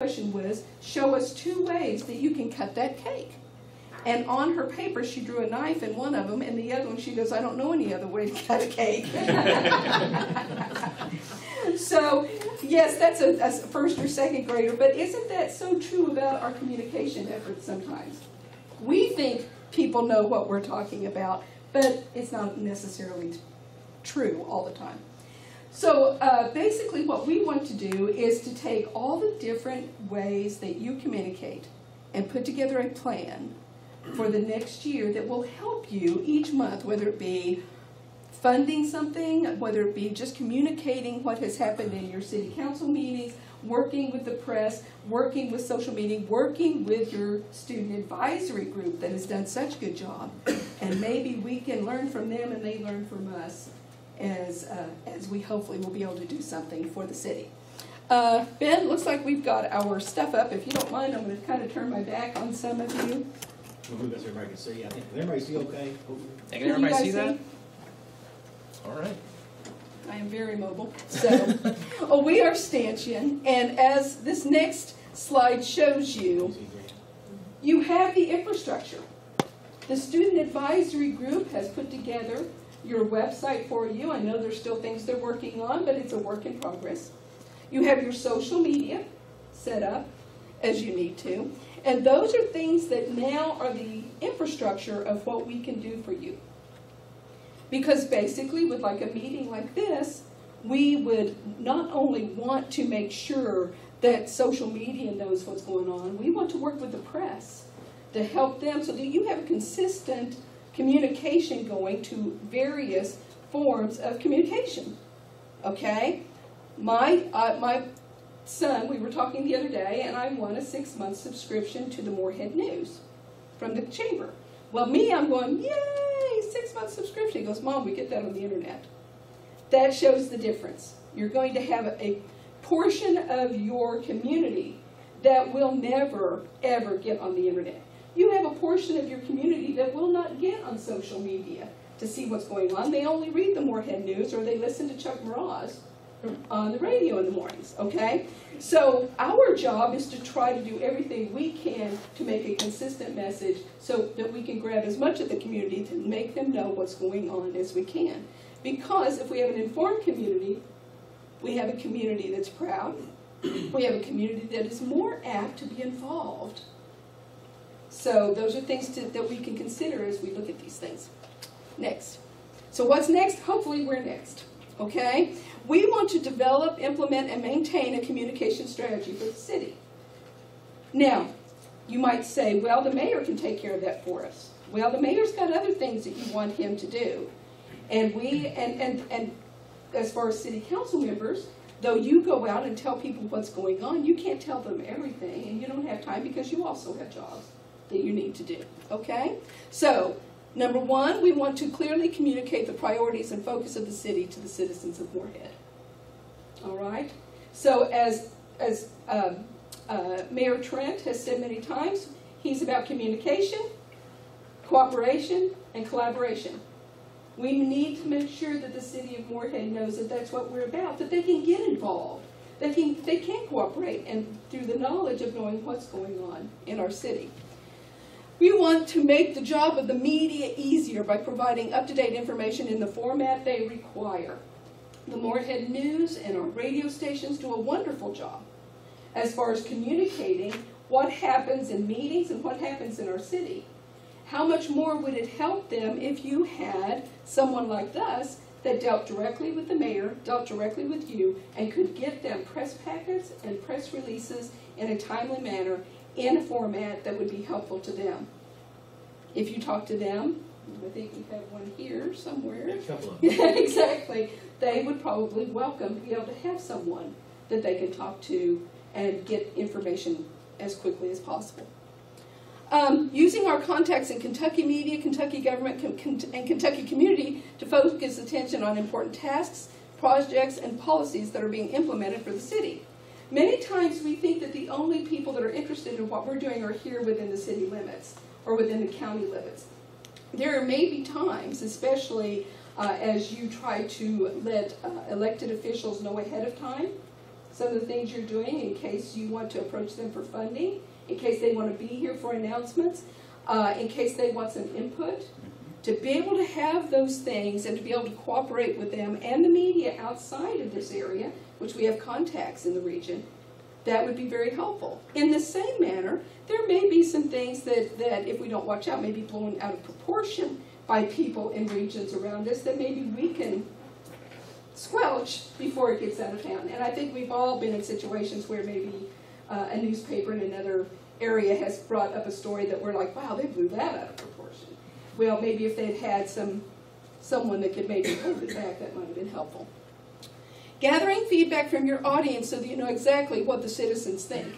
question was, show us 2 ways that you can cut that cake. And on her paper, she drew a knife in one of them, and the other one, she goes, I don't know any other way to cut a cake. So, yes, that's a first or second grader, but isn't that so true about our communication efforts sometimes? We think people know what we're talking about, but it's not necessarily true all the time. So basically what we want to do is to take all the different ways that you communicate and put together a plan for the next year that will help you each month, whether it be funding something, whether it be just communicating what has happened in your city council meetings, working with the press, working with social media, working with your student advisory group that has done such a good job. And maybe we can learn from them and they learn from us as we hopefully will be able to do something for the city. Ben, looks like we've got our stuff up. If you don't mind, I'm going to kind of turn my back on some of you. We'll move it so everybody can see. I think, can everybody see okay? Can everybody see that? All right. I am very mobile. So, we are stanchion, and as this next slide shows you, you have the infrastructure. The student advisory group has put together your website for you. I know there's still things they're working on, but it's a work in progress. You have your social media set up as you need to. And those are things that now are the infrastructure of what we can do for you. Because basically, with like a meeting like this, we would not only want to make sure that social media knows what's going on, we want to work with the press to help them so that you have a consistent communication going to various forms of communication. Okay? My son, we were talking the other day, and I won a 6-month subscription to the Moorhead News from the chamber. Well, I'm going, yay, 6-month subscription. He goes, Mom, we get that on the internet. That shows the difference. You're going to have a portion of your community that will never, ever get on the internet. You have a portion of your community that will not get on social media to see what's going on. They only read the Moorhead News or they listen to Chuck Mraz on the radio in the mornings, okay? So our job is to try to do everything we can to make a consistent message so that we can grab as much of the community to make them know what's going on as we can. Because if we have an informed community, we have a community that's proud, we have a community that is more apt to be involved. So those are things that we can consider as we look at these things. Next. So what's next? Hopefully we're next. Okay? We want to develop, implement, and maintain a communication strategy for the city. Now, you might say, well, the mayor can take care of that for us. Well, the mayor's got other things that you want him to do. And and as far as city council members, though you go out and tell people what's going on, you can't tell them everything, and you don't have time because you also have jobs that you need to do. Okay? So, number 1, we want to clearly communicate the priorities and focus of the city to the citizens of Moorhead. All right? So as Mayor Trent has said many times, he's about communication, cooperation, and collaboration. We need to make sure that the city of Moorhead knows that that's what we're about, that they can get involved, they can cooperate, and through the knowledge of knowing what's going on in our city. We want to make the job of the media easier by providing up-to-date information in the format they require. The Moorhead News and our radio stations do a wonderful job as far as communicating what happens in meetings and what happens in our city. How much more would it help them if you had someone like us that dealt directly with the mayor, dealt directly with you, and could get them press packets and press releases in a timely manner in a format that would be helpful to them. If you talk to them, I think we have one here somewhere. A couple of them. Yeah, exactly. They would probably welcome to be able to have someone that they can talk to and get information as quickly as possible. Using our contacts in Kentucky media, Kentucky government, and Kentucky community to focus attention on important tasks, projects, and policies that are being implemented for the city. Many times we think that the only people that are interested in what we're doing are here within the city limits or within the county limits. There may be times, especially as you try to let elected officials know ahead of time, some of the things you're doing in case you want to approach them for funding, in case they want to be here for announcements, in case they want some input. To be able to have those things and to be able to cooperate with them and the media outside of this area, which we have contacts in the region, that would be very helpful. In the same manner, there may be some things that if we don't watch out, may be blown out of proportion by people in regions around us that maybe we can squelch before it gets out of town. And I think we've all been in situations where maybe a newspaper in another area has brought up a story that we're like, wow, they blew that out of proportion. Well, maybe if they'd had someone that could maybe hold it back, that might have been helpful. Gathering feedback from your audience so that you know exactly what the citizens think.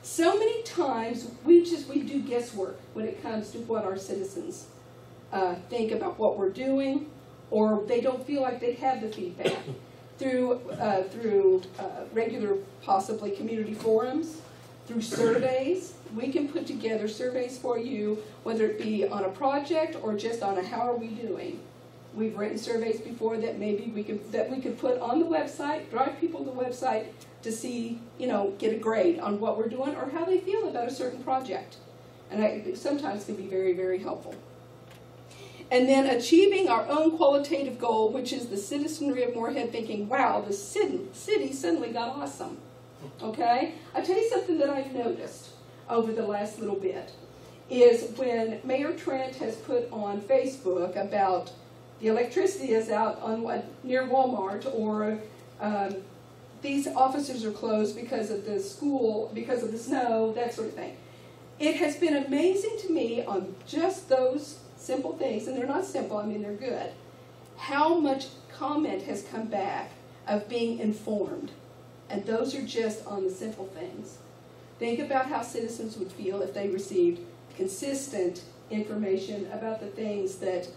So many times we do guesswork when it comes to what our citizens think about what we're doing, or they don't feel like they have the feedback through regular, possibly community forums, through surveys. We can put together surveys for you, whether it be on a project or just on a how are we doing. We've written surveys before that maybe we could put on the website, drive people to the website to see, get a grade on what we're doing or how they feel about a certain project. And it sometimes can be very, very helpful. And then achieving our own qualitative goal, which is the citizenry of Moorhead thinking, wow, the city suddenly got awesome. Okay? I'll tell you something that I've noticed over the last little bit is when Mayor Trent has put on Facebook about the electricity is out on near Walmart, or these offices are closed because of the school, because of the snow, that sort of thing. It has been amazing to me on just those simple things, and they're not simple, I mean they're good, how much comment has come back of being informed. And those are just on the simple things. Think about how citizens would feel if they received consistent information about the things that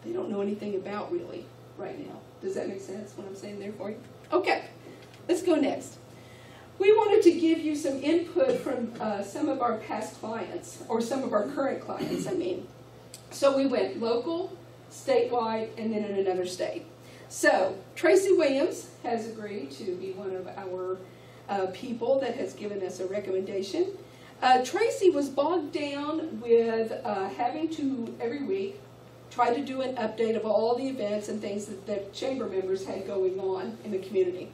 they don't know anything about really right now. Does that make sense, what I'm saying there for you? Okay, let's go next. We wanted to give you some input from some of our past clients, or some of our current clients, I mean. So we went local, statewide, and then in another state. So Tracy Williams has agreed to be one of our people that has given us a recommendation. Tracy was bogged down with having to, every week, try to do an update of all the events and things that chamber members had going on in the community.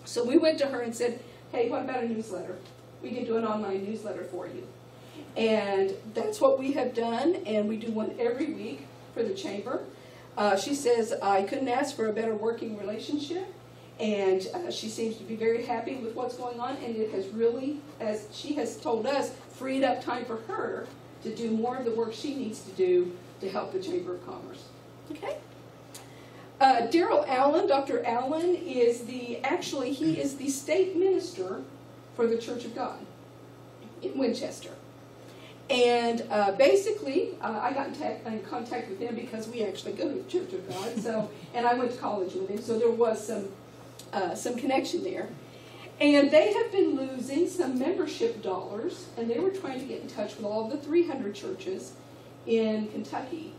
So we went to her and said, hey, what about a newsletter? We can do an online newsletter for you. And that's what we have done, and we do one every week for the chamber. She says, I couldn't ask for a better working relationship, and she seems to be very happy with what's going on, and it has really, as she has told us, freed up time for her to do more of the work she needs to do to help the Chamber of Commerce. Okay? Daryl Allen, Dr. Allen, is he is the state minister for the Church of God in Winchester. And basically, I got in contact with him because we actually go to the Church of God, and I went to college with him, so there was some connection there. And they have been losing some membership dollars, and they were trying to get in touch with all the 300 churches in Kentucky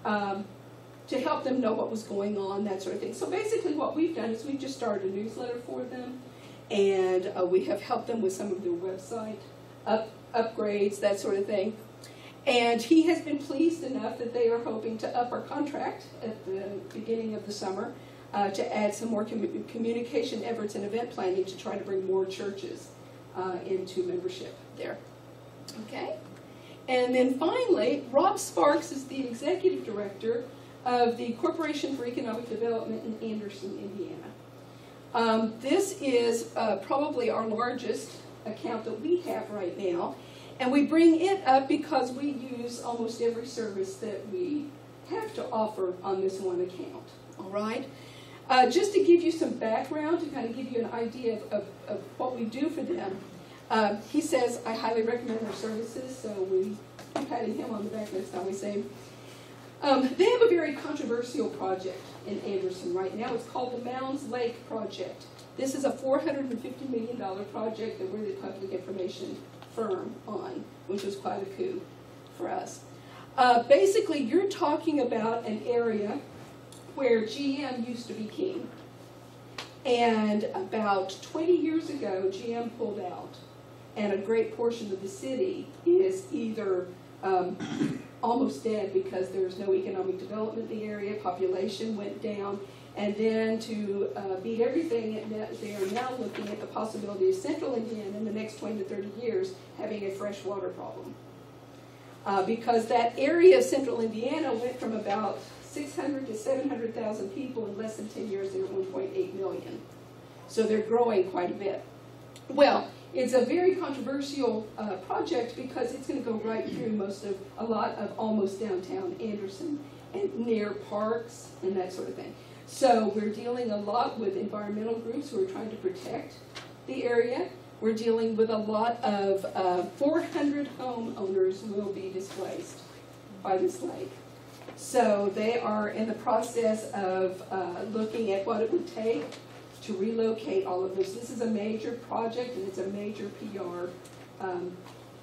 to help them know what was going on, that sort of thing. So basically what we've done is we've just started a newsletter for them, and we have helped them with some of their website upgrades, that sort of thing. And he has been pleased enough that they are hoping to up our contract at the beginning of the summer to add some more communication efforts and event planning to try to bring more churches into membership there. Okay? And then finally, Rob Sparks is the executive director of the Corporation for Economic Development in Anderson, Indiana. This is probably our largest account that we have right now, and we bring it up because we use almost every service that we have to offer on this one account. All right? Just to give you some background, to kind of give you an idea of what we do for them, he says, I highly recommend their services, so I'm patting him on the back next time we say. They have a very controversial project in Anderson right now. It's called the Mounds Lake Project. This is a $450 million project that we're the public information firm on, which was quite a coup for us. Basically, you're talking about an area where GM used to be king. And about 20 years ago, GM pulled out, and a great portion of the city is either almost dead because there's no economic development in the area, population went down, and then to beat everything, they are now looking at the possibility of central Indiana in the next 20 to 30 years having a fresh water problem. Because that area of central Indiana went from about 600 to 700,000 people in less than 10 years. They're 1.8 million. So they're growing quite a bit. Well, it's a very controversial project because it's going to go right through a lot of almost downtown Anderson and near parks and that sort of thing. So we're dealing a lot with environmental groups who are trying to protect the area. We're dealing with a lot of 400 homeowners will be displaced by this lake. So they are in the process of looking at what it would take to relocate all of this. This is a major project and it's a major PR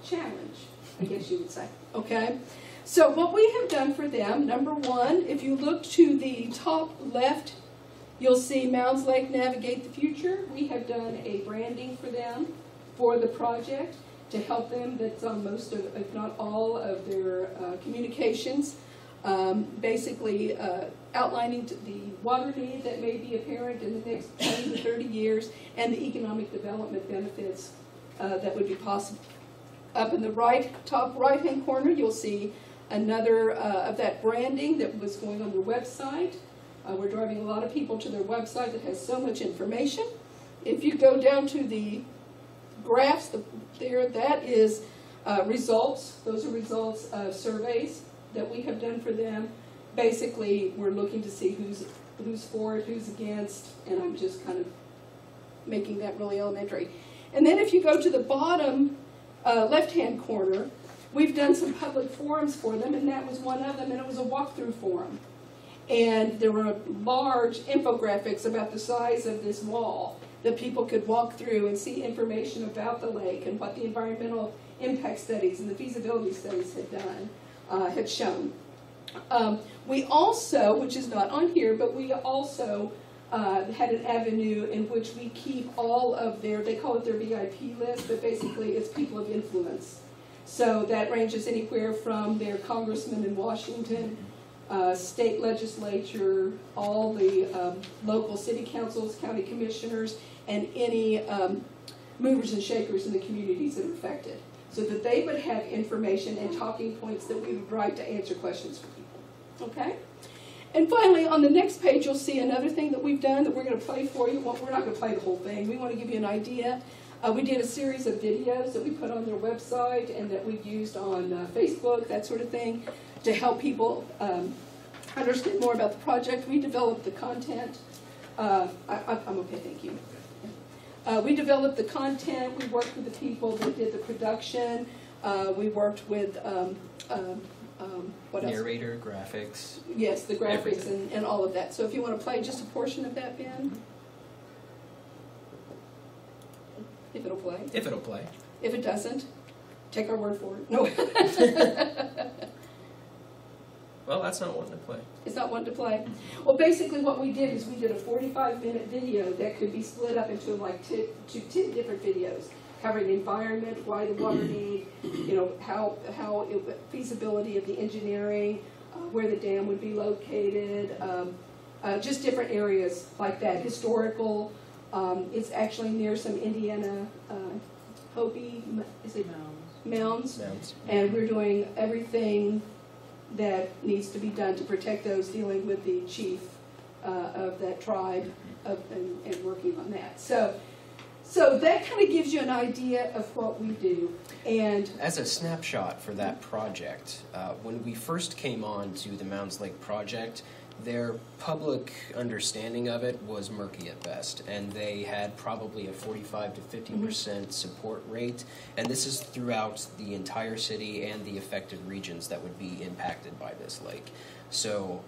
challenge, I guess you would say. Okay? So what we have done for them, number one, if you look to the top left, you'll see Mounds Lake Navigate the Future. We have done a branding for them for the project to help them. That's on most of, if not all, of their communications. Basically outlining the water need that may be apparent in the next 20 to 30 years and the economic development benefits that would be possible. Up in the top right-hand corner, you'll see another of that branding that was going on their website. We're driving a lot of people to their website that has so much information. If you go down to the graphs there, that is results. Those are results of surveys that we have done for them. Basically, we're looking to see who's for it, who's against, and I'm just kind of making that really elementary. And then if you go to the bottom left-hand corner, we've done some public forums for them, and that was one of them, and it was a walkthrough forum. And there were large infographics about the size of this wall that people could walk through and see information about the lake and what the environmental impact studies and the feasibility studies had done, had shown. We also, which is not on here, but we also had an avenue in which we keep all of their, they call it their VIP list, but basically it's people of influence. So that ranges anywhere from their congressman in Washington, state legislature, all the local city councils, county commissioners, and any movers and shakers in the communities that are affected, so that they would have information and talking points that we would write to answer questions for people. Okay? And finally, on the next page, you'll see another thing that we've done that we're going to play for you. Well, we're not going to play the whole thing. We want to give you an idea. We did a series of videos that we put on their website and that we've used on Facebook, that sort of thing, to help people understand more about the project. We developed the content. I'm okay, thank you. We developed the content. We worked with the people that did the production. We worked with, what else? Narrator, graphics. Yes, the graphics and all of that. So if you want to play just a portion of that, Ben. If it'll play. If it'll play. If it doesn't, take our word for it. No. Well, that's not one to play. It's not one to play. Well, basically what we did is we did a 45-minute video that could be split up into like 10 different videos, covering the environment, why the water need, you know, feasibility of the engineering, where the dam would be located, just different areas like that, historical. It's actually near some Indiana Hopi, is it mounds? And we're doing everything that needs to be done to protect those, dealing with the chief of that tribe and working on that. So that kind of gives you an idea of what we do. And as a snapshot for that project, when we first came on to the Mounds Lake project, their public understanding of it was murky at best, and they had probably a 45 to 50% support rate, and this is throughout the entire city and the affected regions that would be impacted by this lake. So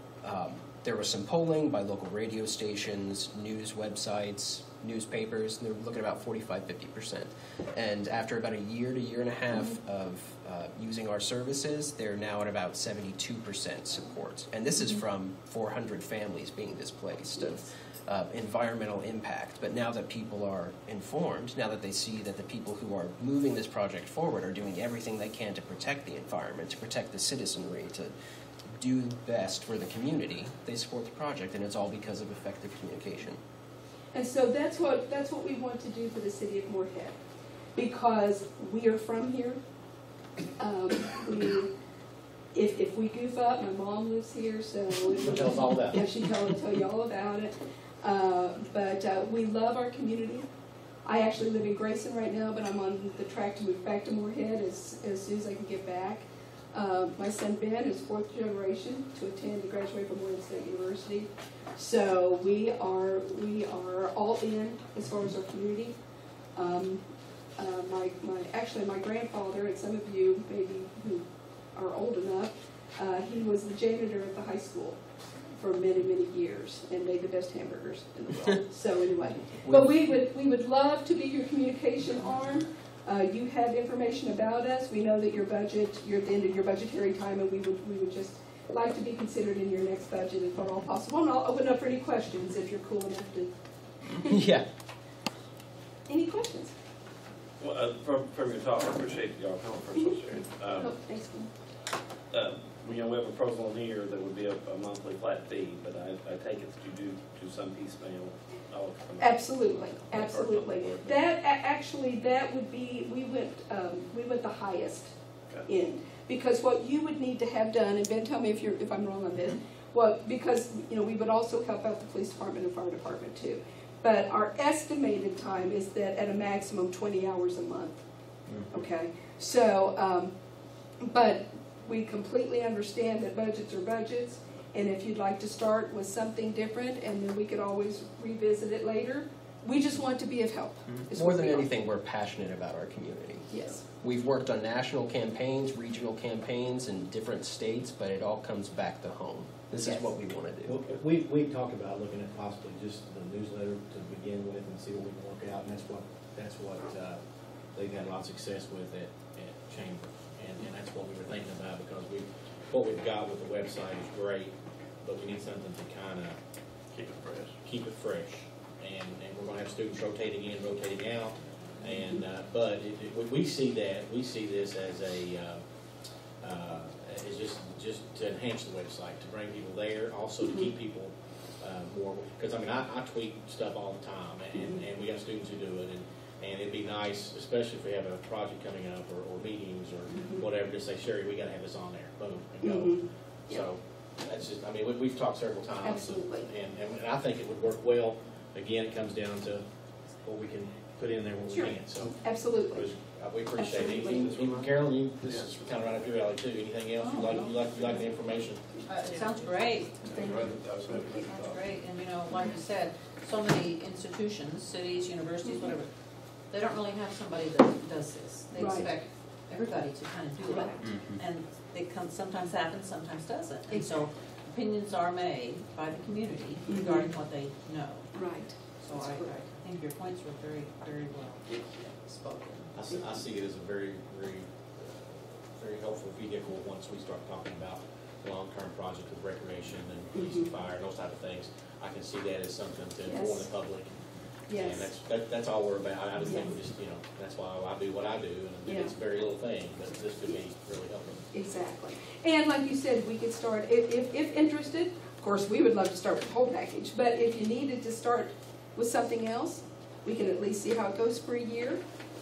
there was some polling by local radio stations, news websites, newspapers, and they're looking at about 45–50%. And after about a year to year and a half of using our services, they're now at about 72% support. And this is from 400 families being displaced of environmental impact. But now that people are informed, now that they see that the people who are moving this project forward are doing everything they can to protect the environment, to protect the citizenry, to do best for the community, they support the project, and it's all because of effective communication. And so that's what we want to do for the city of Moorhead, because we are from here. If we goof up, my mom lives here, so She'll tell us all about it. Yeah, she'll tell you all about it. But we love our community. I actually live in Grayson right now, but I'm on the track to move back to Moorhead as soon as I can get back. My son Ben is 4th generation to graduate from Moorhead State University. So we are all in as far as our community. My grandfather, and some of you maybe who are old enough, he was the janitor at the high school for many, many years and made the best hamburgers in the world. So anyway, but we would love to be your communication arm. You have information about us. We know that you're at the end of your budgetary time, and we would just like to be considered in your next budget if at all possible. And I'll open up for any questions if you're cool enough to. Yeah. Any questions? Well, from your talk, I appreciate y'all coming for so serious. Thanks. We have a proposal in here that would be a monthly flat fee, but I take it that you do some piecemeal. Absolutely. That would be, we went the highest end, because what you would need to have done, and Ben, tell me if I'm wrong on this. Well, because we would also help out the police department and fire department too. But our estimated time is that at a maximum 20 hours a month. Okay, so but we completely understand that budgets are budgets. And if you'd like to start with something different, and then we could always revisit it later. We just want to be of help. More than anything, we're passionate about our community. Yes. We've worked on national campaigns, regional campaigns in different states, but it all comes back to home. This is what we want to do. Well, we've talked about looking at possibly just the newsletter to begin with and see what we can work out, and that's what they've had a lot of success with at Chamber, and that's what we were thinking about, because what we've got with the website is great, but we need something to kind of keep it fresh, and we're going to have students rotating in, rotating out, and but we see this as is just to enhance the website, to bring people there, also to keep people more, because I tweet stuff all the time, and we got students who do it, and it'd be nice, especially if we have a project coming up or meetings or whatever, to say, Sherry, we got to have this on there, boom, and go. So that's just, we've talked several times. Absolutely. And I think it would work well. Again, it comes down to what we can put in there when we can. So Absolutely. we appreciate it. Absolutely. Carolyn, this is kind of right up your alley too. Anything else you like the information? It sounds great. Thank you. Sounds great. And like you said, so many institutions, cities, universities, whatever, they don't really have somebody that does this. They Right. expect everybody to kind of do it. Correct. And it sometimes happens, sometimes doesn't. And so opinions are made by the community regarding what they know. Right. So I think your points were very, very well spoken. I see it as a very, very, very helpful vehicle once we start talking about long-term projects with recreation and police and fire and those type of things. I can see that as something to inform the public. Yes. And that's all we're about. I just think we just, that's why I do what I do, and it's a very little thing, but this could be really helpful. Exactly. And like you said, we could start, if interested, of course, we would love to start with the whole package, but if you needed to start with something else, we can at least see how it goes for a year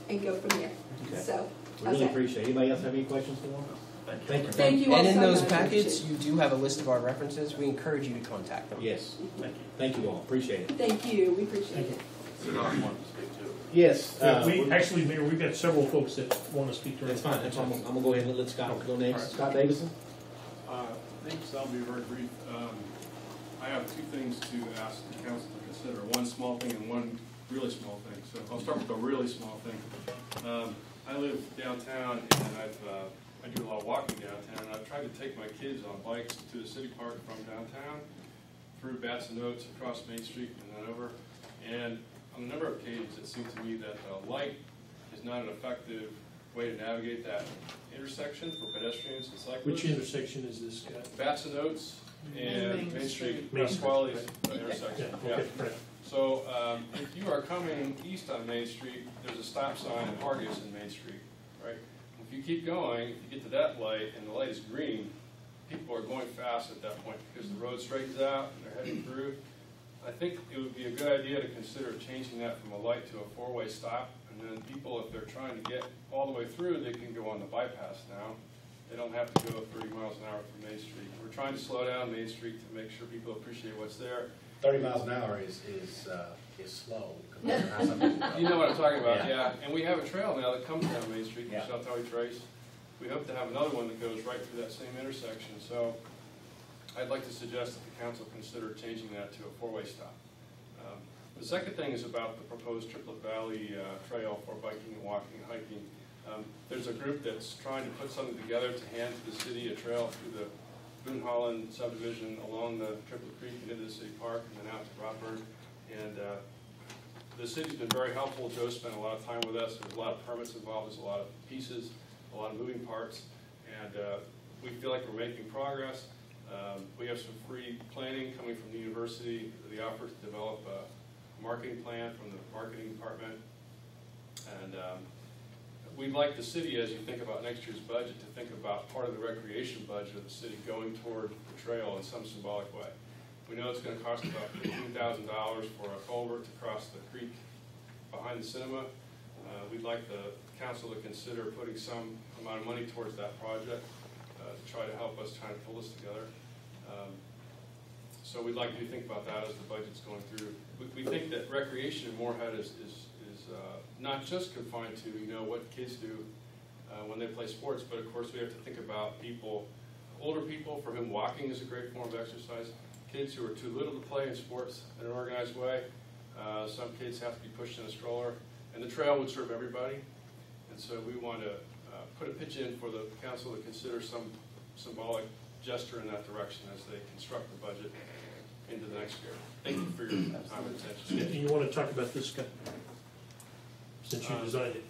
and go from there. Okay. So, We really appreciate it. Anybody else have any questions for them? Thank you. Thank you all And in so those much. packets, you do have a list of our references. We encourage you to contact them. Yes. Thank you all. Appreciate it. Thank you, we appreciate it. Yes. Actually, Mayor, we've got several folks that want to speak during. That's fine. I'm going to go ahead and let Scott go next. Right. Scott Davison? Thanks, I'll be very brief. I have two things to ask the council to consider, one small thing and one really small thing. So I'll start with the really small thing. I live downtown, and I do a lot of walking downtown, and I've tried to take my kids on bikes to the city park from downtown, through Batson Oaks, across Main Street, and then over. And on a number of occasions, it seemed to me that the light is not an effective way to navigate that intersection for pedestrians and cyclists. Which intersection is this guy? Batson Oaks and Main Street, Main Street. Pasquale Yeah, intersection. okay, right. So if you are coming east on Main Street, there's a stop sign in Hargis in Main Street, right? If you keep going, if you get to that light and the light is green, people are going fast at that point because the road straightens out and they're heading through. I think it would be a good idea to consider changing that from a light to a four-way stop. And then people, if they're trying to get all the way through, they can go on the bypass now. They don't have to go 30 miles an hour from Main Street. We're trying to slow down Main Street to make sure people appreciate what's there. 30 miles an hour is slow compared to how some people go. You know what I'm talking about, Yeah. yeah. And we have a trail now that comes down Main Street, Yeah. South Highway Trace. We hope to have another one that goes right through that same intersection. So I'd like to suggest that the council consider changing that to a four-way stop. The second thing is about the proposed Triplet Valley Trail for biking and walking and hiking. There's a group that's trying to put something together to hand to the city a trail through the Boone Holland subdivision along the Triplet Creek and into the city park and then out to Rockburn. And the city's been very helpful. Joe spent a lot of time with us. There's a lot of permits involved. There's a lot of pieces, a lot of moving parts. And we feel like we're making progress. We have some free planning coming from the university, the offer to develop a marketing plan from the marketing department. And we'd like the city, as you think about next year's budget, to think about part of the recreation budget of the city going toward the trail in some symbolic way. We know it's going to cost about $15,000 for a culvert to cross the creek behind the cinema. We'd like the council to consider putting some amount of money towards that project to try to help us try to pull this together. So we'd like you to think about that as the budget's going through. We think that recreation in Moorhead is not just confined to, what kids do when they play sports, but of course we have to think about people, older people for whom walking is a great form of exercise, kids who are too little to play in sports in an organized way. Some kids have to be pushed in a stroller, and the trail would serve everybody. And so we want to put a pitch in for the council to consider some symbolic gesture in that direction as they construct the budget into the next year. Thank you for your time and Yeah, attention. you want to talk about this guy? Since you designed it.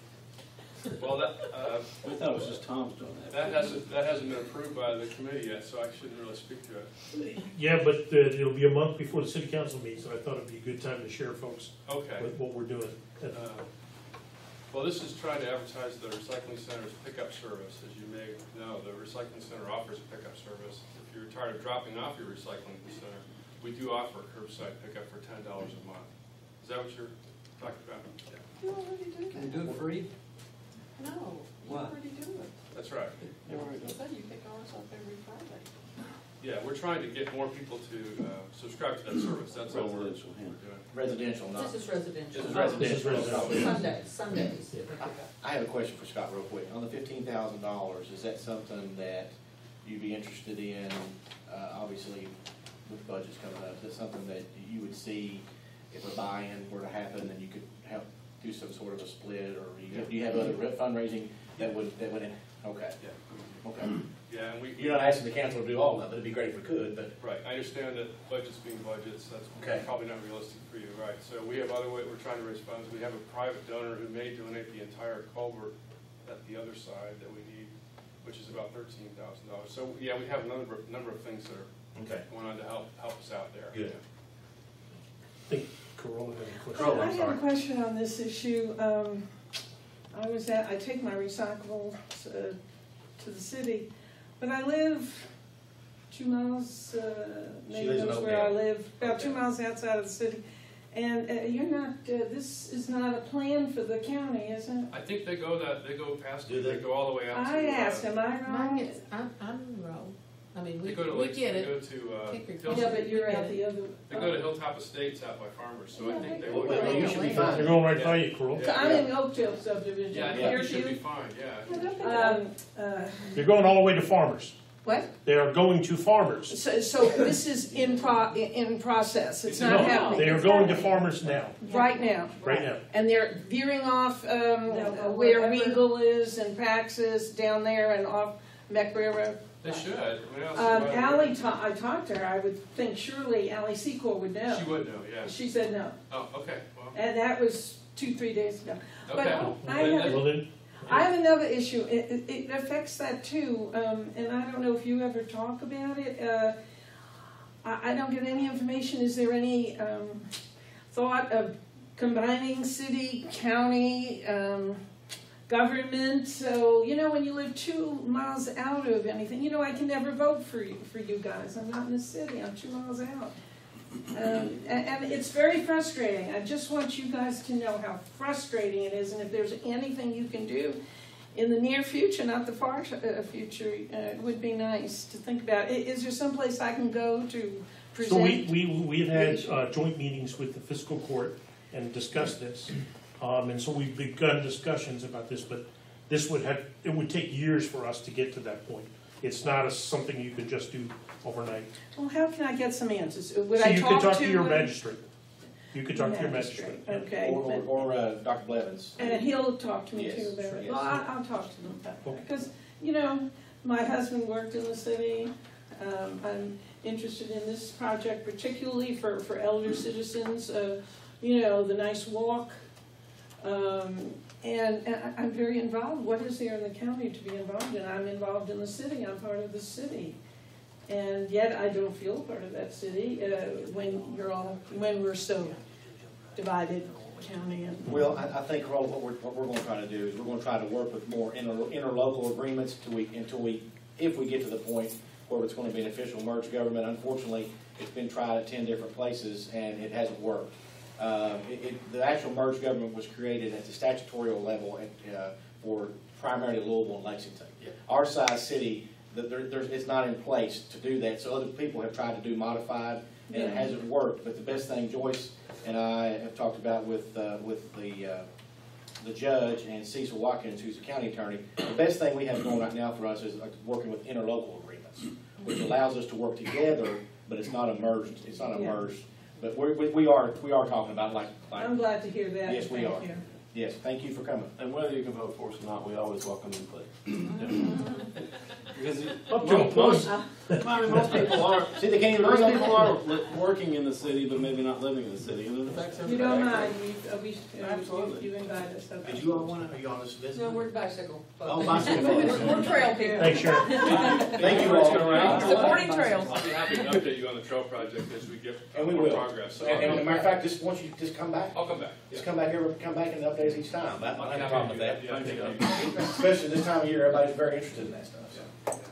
Well, I thought it was just Tom's doing that hasn't been approved by the committee yet, so I shouldn't really speak to it. Yeah, but it'll be a month before the city council meets, and I thought it'd be a good time to share folks Okay. with what we're doing. Well, this is trying to advertise the recycling center's pickup service. As you may know, the recycling center offers a pickup service. If you're tired of dropping off your recycling center, we do offer curbside pickup for $10 a month. Is that what you're talking about? Yeah. You already do Can you that. do it free? No, you What? already do it. That's right. I said you pick ours up every Friday. Yeah, we're trying to get more people to subscribe to that service. That's all we're Residential, yeah. doing. Residential, not. This is residential. This is This is residential. residential. Sundays. I have a question for Scott real quick. On the $15,000, is that something that you'd be interested in, obviously with budgets coming up, is that something that you would see if a buy-in were to happen and you could help do some sort of a split, or do you have other fundraising that would, okay, Yeah. okay. Yeah, and You're not asking the council to do all of it, it'd be great if we could, but. right, I understand that budgets being budgets, that's Okay. probably not realistic for you, right? So we have other ways, we're trying to raise funds. We have a private donor who may donate the entire culvert at the other side that we need, which is about $13,000. So, yeah, we have a number of things that are Okay. going on to help us out there. Good. I think Corolla has a question. Corolla. I have a question on this issue. I take my recyclables to the city, but I live 2 miles, maybe lives in knows where I Oakdale. live, about Okay. 2 miles outside of the city. And you're not, this is not a plan for the county, is it? I think they go past, Do they they? go all the way out to. I asked, am I Mine wrong? is, I'm wrong. I mean, They we go to we Lakes, get they it. go to, Hickory Hills- Yeah, but you're out the other. they go to Hilltop Estates out by Farmers, so I think they Well, would. well, you should be They're fine. going right by you, Corolla. Yeah. I'm in the Oakdale subdivision. Yeah, I think Here you should be you. fine, yeah. They're going all the way to Farmers. What? They are going to Farmers. So this is in process, it's not No, happening. they are going to Farmers now, Right now. right now. And they're veering off go where wherever. Regal is and Pax is down there and off McBrayer Road. They should. I mean, I talked to her, I would think surely Ally Secor would know. She would know, yeah. She said no, Oh, okay, well, and that was 2-3 days ago. But okay. Well then, I have another issue, it affects that too, and I don't know if you ever talk about it. I don't get any information, is there any thought of combining city, county, government? So, you know, when you live 2 miles out of anything, you know, I can never vote for you guys, I'm not in the city, I'm 2 miles out. And it's very frustrating. I just want you guys to know how frustrating it is, and if there's anything you can do in the near future, not the far future, it would be nice to think about. Is there someplace I can go to present? so we've had joint meetings with the fiscal court and discussed this. And so we've begun discussions about this, but it would take years for us to get to that point. It's not something you can just do overnight. Well, how can I get some answers? Would So I you could talk to your uh, magistrate. You could talk to your magistrate. Okay. Or Dr. Blevins. And he'll talk to me Yes, too about sure, it. yes. Well, I'll talk to them about that. Okay. Because, you know, my husband worked in the city. I'm interested in this project particularly for elder citizens, you know, the nice walk. And I'm very involved. What is there in the county to be involved in? I'm involved in the city. I'm part of the city. And yet I don't feel part of that city when we're so divided, county and. Well, I think, Carl, what we're going to try to do is we're going to try to work with more interlocal agreements if we get to the point where it's going to be an official merged government. Unfortunately, it's been tried at 10 different places and it hasn't worked. The actual merged government was created at the statutorial level for primarily Louisville and Lexington. Yeah. Our size city, it's not in place to do that, so other people have tried to do modified, and it hasn't worked. But the best thing Joyce and I have talked about with the judge and Cecil Watkins, who's the county attorney, the best thing we have going right now for us is working with interlocal agreements, which allows us to work together, but it's not a merged. It's not a merged. But we are talking about like. I'm glad to hear that. Yes, we Thank are. you. Yes, thank you for coming. And whether you can vote for us or not, we always welcome input. Because Up to a point. most people are, See, they can't even most bring people up. are working in the city, but maybe not living in the city, and it affects You everybody. don't mind, Absolutely. you invite us. Okay. Did you all want to, are you on this visit? No, we're bicycle. Oh, bicycle. We're trail people. Thanks, Sharon. Thank you all. Supporting trails. I'll be happy to update you on the trail project as we get And we more will. progress. So And as a matter of fact, just once you just come back. I'll come back. Just come back here, come back and update us each time. I don't have a problem with that. Yeah, thank you. Especially this time of year, everybody's very interested in that stuff, so.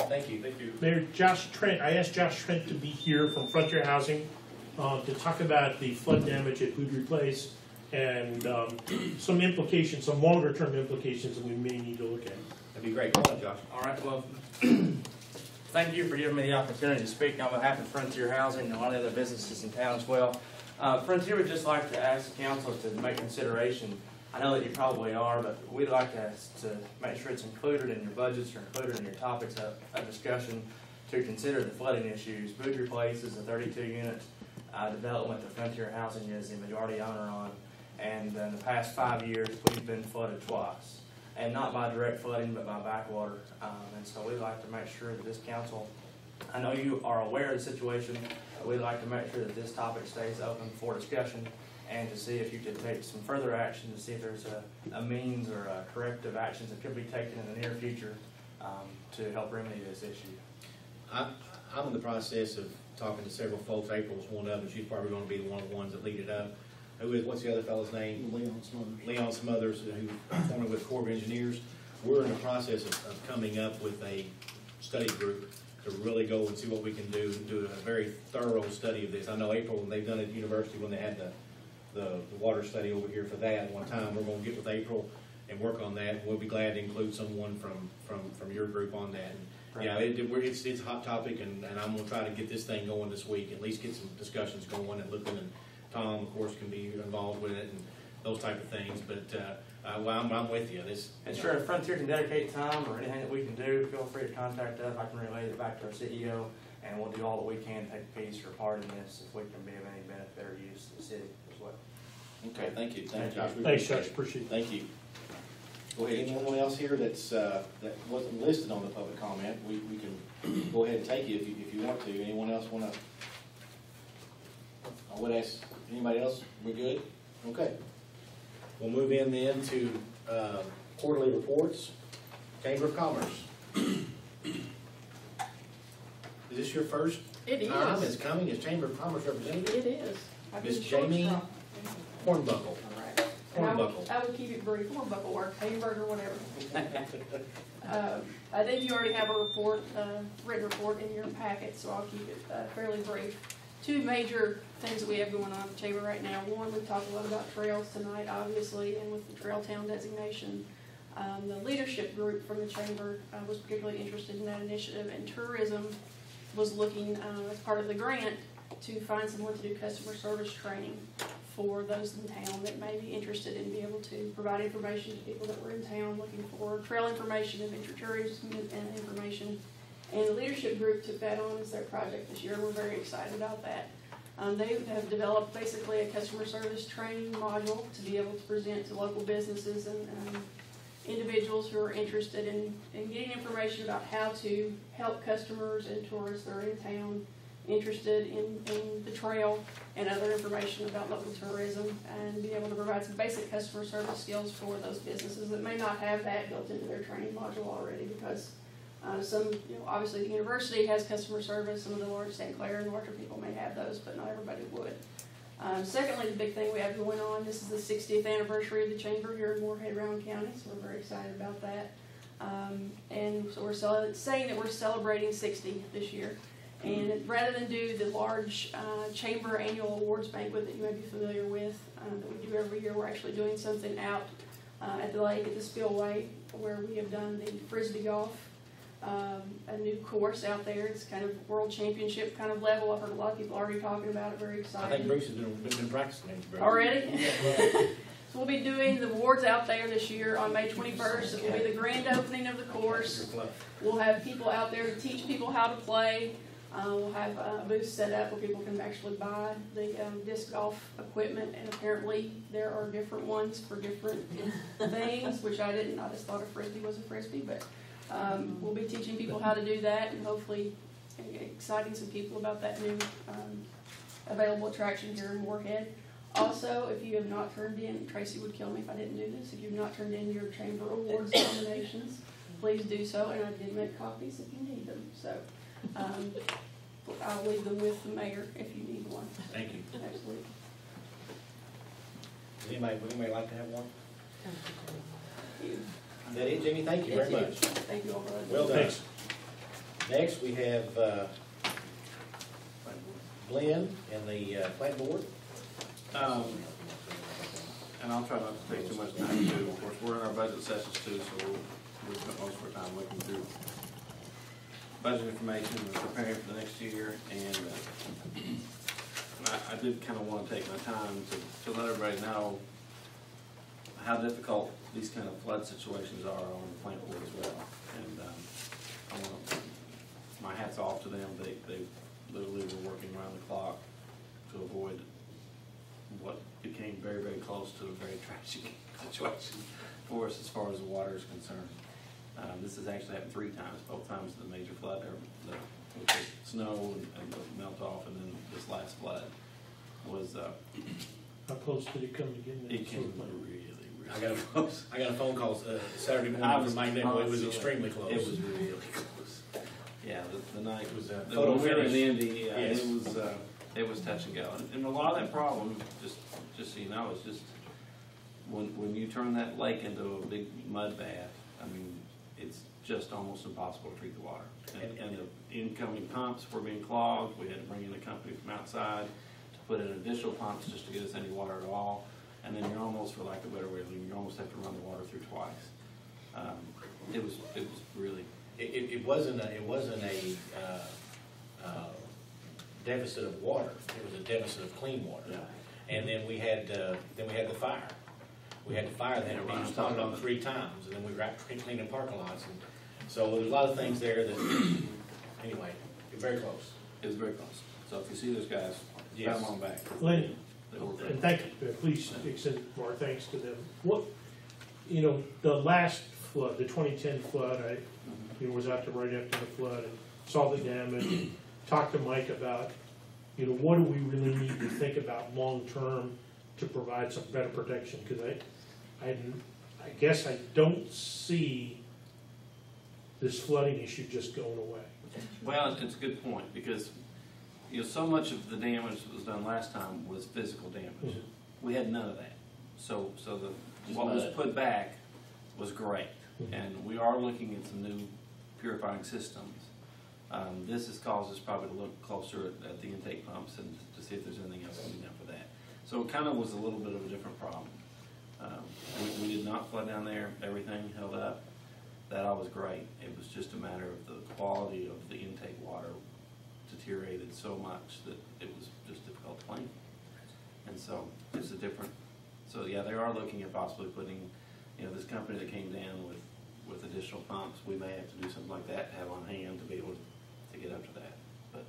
Thank you. Thank you. Mayor Josh Trent, I asked Josh Trent to be here from Frontier Housing to talk about the flood damage at Boudry Place and some implications, some longer term implications that we may need to look at. That'd be great. Come on, Josh. All right, well, thank you for giving me the opportunity to speak on behalf of Frontier Housing and a lot of other businesses in town as well. Frontier would just like to ask the council to make consideration. I know that you probably are, but we'd like to make sure it's included in your budgets or included in your topics of discussion to consider the flooding issues. Boudry Place is a 32-unit development that Frontier Housing is the majority owner on, and in the past 5 years, we've been flooded twice. And not by direct flooding, but by backwater. And so we'd like to make sure that this council, I know you are aware of the situation, but we'd like to make sure that this topic stays open for discussion and to see if you could take some further action to see if there's a means or corrective actions that could be taken in the near future to help remedy this issue. I'm in the process of talking to several folks. April's one of them. She's probably going to be one of the ones that lead it up. What's the other fellow's name? Leon Smothers, who formerly with Corps of Engineers. We're in the process of coming up with a study group to really go and see what we can do a very thorough study of this. I know April, when they've done it at university when they had the water study over here for that one time. We're going to get with April and work on that. We'll be glad to include someone from your group on that. And, yeah, it's a hot topic, and I'm going to try to get this thing going this week, at least get some discussions going, and looking, and Tom, of course, can be involved with it and those type of things. But well, I'm with you. And sure, if Frontier can dedicate time or anything that we can do, feel free to contact us. I can relay it back to our CEO, and we'll do all that we can to take a piece or part in this if we can be of any benefit or use to the city as well. Okay, thank you. Thank you, Josh. We Thanks, appreciate Josh. it. Appreciate it. Thank you. Go ahead. Anyone else here that's, that wasn't listed on the public comment, we can go ahead and take it if you want to. Anyone else want to? I would ask, anybody else? We good? Okay. We'll move in then to quarterly reports. Chamber of Commerce. Is this your first It time is. as coming as Chamber of Commerce representative? It is. I've been Miss short Jamie straw. Hornbuckle. All right. And I will, Hornbuckle. I will keep it brief, Hornbuckle or Hamburger, whatever. I think you already have a report, written report in your packet, so I'll keep it fairly brief. Two major things that we have going on in the chamber right now. One, we've talked a lot about trails tonight, obviously, and with the Trail Town designation. The leadership group from the chamber was particularly interested in that initiative, and tourism was looking, as part of the grant, to find someone to do customer service training for those in town that may be interested in being able to provide information to people that were in town looking for trail information, adventure tourism, and information. And the leadership group took that on as their project this year. We're very excited about that. They have developed basically a customer service training module to be able to present to local businesses and individuals who are interested in getting information about how to help customers and tourists that are in town interested in the trail and other information about local tourism, and be able to provide some basic customer service skills for those businesses that may not have that built into their training module already, because some, obviously the university has customer service, some of the large St. Clair and larger people may have those, but not everybody would. Secondly, the big thing we have going on, this is the 60th anniversary of the chamber here in Moorhead, Rowan County, so we're very excited about that. And so we're saying that we're celebrating 60 this year. And rather than do the large chamber annual awards banquet that you may be familiar with, that we do every year, we're actually doing something out at the lake, at the spillway, where we have done the Frisbee golf, a new course out there. It's kind of world championship kind of level. I've heard a lot of people already talking about it, very I excited. think Bruce has been practicing it. Bruce. Already? So we'll be doing the awards out there this year on May 21st. It will be the grand opening of the course. We'll have people out there to teach people how to play. We'll have a booth set up where people can actually buy the disc golf equipment, and apparently there are different ones for different things, which I didn't. I just thought a Frisbee was a Frisbee, but we'll be teaching people how to do that, and hopefully exciting some people about that new available attraction here in Moorhead. Also, if you have not turned in, Tracy would kill me if I didn't do this, if you've not turned in your chamber awards nominations, please do so, and I did make copies if you need them. So I'll leave them with the mayor if you need one. Thank you. Absolutely. Would anybody like to have one? Is that it, Jimmy? Thank you very much. Thank you all for that. Well done. Thanks. Next, we have Glenn and the plant board. And I'll try not to take too much time too. Of course, we're in our budget sessions too, so we'll spend most of our time looking through budget information and preparing for the next year. And I did kind of want to take my time to let everybody know how difficult these kind of flood situations are on the plant board as well. And I want to, my hat's off to them. They literally were working around the clock to avoid what became very, very close to a very tragic situation for us as far as the water is concerned. This has actually happened 3 times, both times the major flood, with the snow and the melt off, and then this last flood was, How close did it come again? it came really, I got a phone call Saturday morning from Mike Nichol. It was extremely close. It was really close. Yeah, the night It was when we were in Indy, Yes. it was touch and go. And a lot of that problem, just so you know, is just when you turn that lake into a big mud bath, I mean, it's just almost impossible to treat the water. And the incoming pumps were being clogged. We had to bring in a company from outside to put in additional pumps just to get us any water at all. And then you're almost, for lack of a better way, you almost have to run the water through twice. It was really. It wasn't a deficit of water. It was a deficit of clean water. Yeah. And then we had the fire. We had the fire that had to be responded on 3 times, and then we were cleaning parking lots. And so there's a lot of things there that, anyway, very close. It was very close. So if you see those guys, Yes. pat them on back. Glenn, They were great. and thank you, please extend our thanks to them. you know, the last flood, the 2010 flood, I was out there right after the flood and saw the damage, and talked to Mike about, you know, what do we really need to think about long-term to provide some better protection? Because I guess I don't see this flooding issue just going away. Well, it's a good point, because, you know, so much of the damage that was done last time was physical damage. Mhm. We had none of that. So what was put back was great. Mhm. And we are looking at some new purifying systems. This has caused us probably to look closer at the intake pumps and to see if there's anything else we can do for that. So it kind of was a little bit of a different problem. We did not flood down there. Everything held up. That all was great. It was just a matter of the quality of the intake water deteriorated so much that it was just difficult to clean. And so it's a different, so yeah, they are looking at possibly putting, you know, this company that came down with additional pumps, we may have to do something like that, have on hand to be able to get up to that. But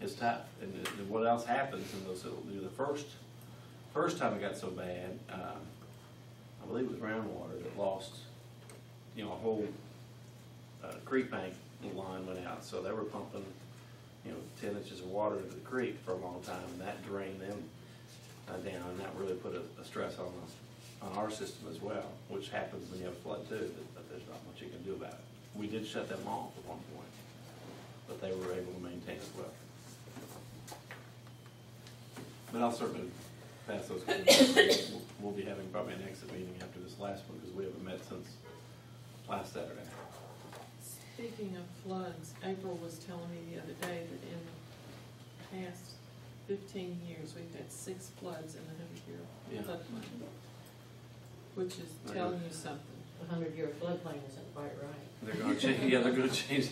it's tough. And what else happens in those, the first time it got so bad, I believe it was Groundwater that lost, you know, a whole creek bank line went out. So they were pumping, you know, 10 inches of water into the creek for a long time, and that drained them down, and that really put a stress on our system as well, which happens when you have a flood too, but there's not much you can do about it. We did shut them off at one point, but they were able to maintain as well. But I'll certainly pass those comments. We'll be having probably an exit meeting after this last one, because we haven't met since last Saturday. Speaking of floods, April was telling me the other day that in the past 15 years, we've had 6 floods in the 100-year Yeah. floodplain, which is telling you something. The 100-year floodplain isn't quite right. They're going to change. Yeah, they're going to change.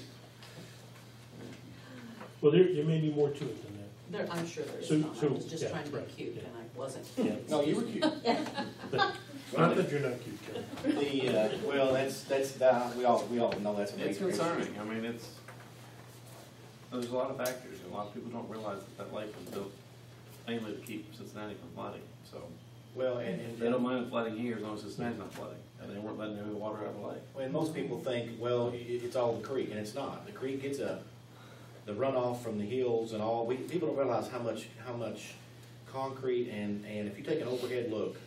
Well, there may be more to it than that. I'm sure there's So- not. I so, was just yeah, trying to be right, cute, yeah. and I wasn't. Yeah. No, you were cute. Not that you're not cute, Karen. Well, that's, we all know that's a It's major issue. concerning. I mean, there's a lot of factors, and a lot of people don't realize that lake was built mainly to keep Cincinnati from flooding. So Well, and they don't mind flooding here as long as Cincinnati's not flooding, and they weren't letting any water out of the lake. when most people think, well, it's all the creek, and it's not. The creek gets the runoff from the hills and all. People don't realize how much concrete, and if you take an overhead look,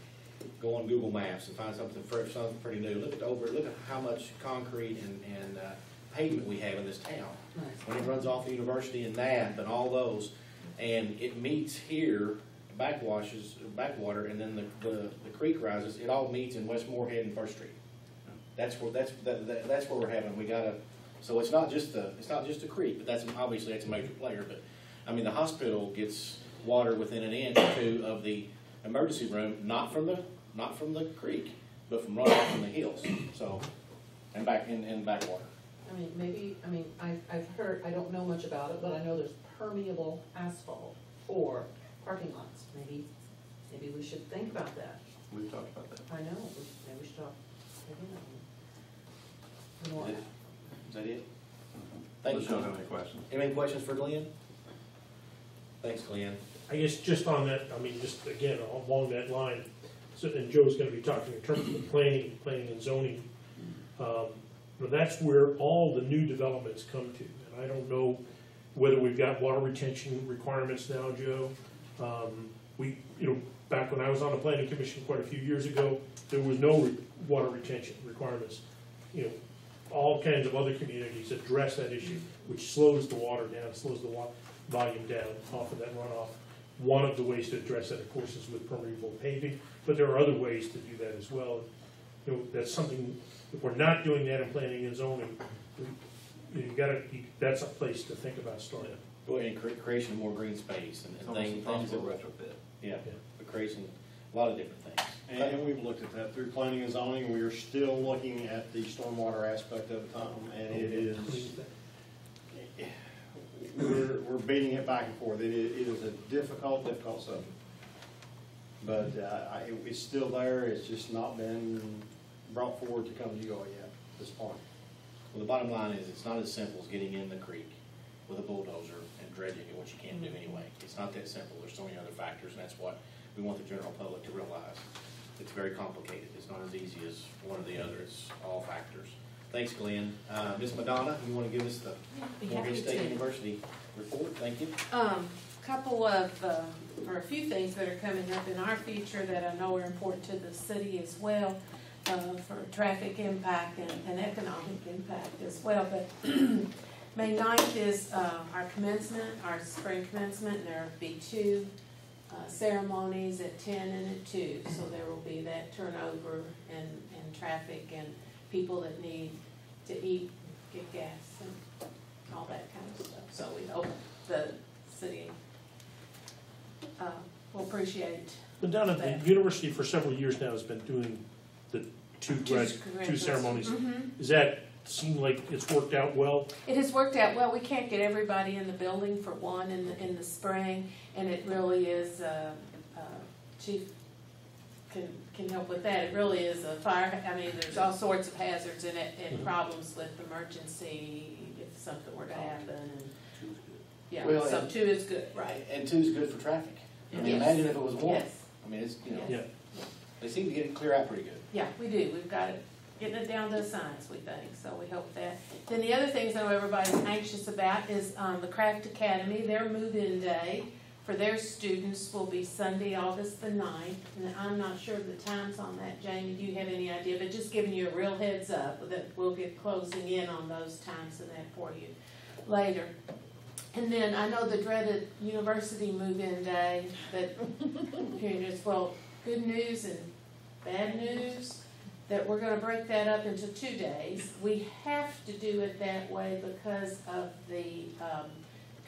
go on Google Maps and find something pretty new. Look at how much concrete and pavement we have in this town. When it runs off the University and Knapp and all those, and it meets here, backwater, and then the creek rises. It all meets in West Moorhead and First Street. That's where we're having. We gotta. So it's not just the creek, but that's obviously a major player. But I mean, the hospital gets water within an inch or two of the emergency room, not from the creek, but from runoff from the hills. So and back in backwater. I've heard, I don't know much about it, but I know there's permeable asphalt for parking lots. Maybe we should think about that. We've talked about that. I know, maybe we should talk more. Is that it? Thank Unless you. you don't have any questions. Any questions for Glenn? Thanks, Glenn. I guess just on that, I mean, just again, along that line, so, and Joe's gonna be talking in terms of the planning and zoning. But that's where all the new developments come to. And I don't know whether we've got water retention requirements now, Joe. Back when I was on the planning commission quite a few years ago, there was no water retention requirements. All kinds of other communities address that issue, which slows the water down, slows the volume down off of that runoff. One of the ways to address that, of course, is with permeable paving, but there are other ways to do that as well. That's something, if we're not doing that in planning and zoning, that's a place to think about starting. Go ahead and creation of more green space and It's almost things impossible that, to retrofit. yeah, the creation, a lot of different things. And we've looked at that through planning and zoning. We are still looking at the stormwater aspect of it, Tom, and it is, we're beating it back and forth. It is a difficult subject. But it's still there. It's just not been brought forward to come to you all yet at this point. Well, the bottom line is, it's not as simple as getting in the creek with a bulldozer and dredging it, which you can't do anyway. It's not that simple. There's so many other factors, and that's what we want the general public to realize. it's very complicated. It's not as easy as one or the other. It's all factors. Thanks, Glenn. Ms. Madonna, you want to give us the Morgan State University report? Thank you. Couple of, or a few things that are coming up in our future that I know are important to the city as well, for traffic impact and economic impact as well. But May 9th is our commencement, our spring commencement, and there will be 2 ceremonies at 10 and at 2. So there will be that turnover and traffic and people that need to eat, get gas, and all that kind of stuff. So we hope the city will appreciate Madonna, the university for several years now has been doing the two ceremonies. Mm-hmm. Does that seem like it's worked out well? It has worked out well. We can't get everybody in the building for one in the spring, and it really is, Chief can help with that. It really is a fire, I mean, there's all sorts of hazards in it and problems with emergency if something were to happen. And yeah, Well, so and- 2 is good, right? And 2 is good for traffic. I mean, Yes. imagine if it was 1. Yes. I mean, it's, you know, Yeah. they seem to get it clear out pretty good. Yeah, we do. We've got it, getting it down to a science, we think, so we hope that. Then the other things I know everybody's anxious about is the Craft Academy. Their move-in day for their students will be Sunday, August the 9th. And I'm not sure of the times on that, Jamie, do you have any idea? But just giving you a real heads up that we'll get closing in on those times and that for you later. And then I know the dreaded university move-in day, that, well, good news and bad news, that we're gonna break that up into 2 days. We have to do it that way because of the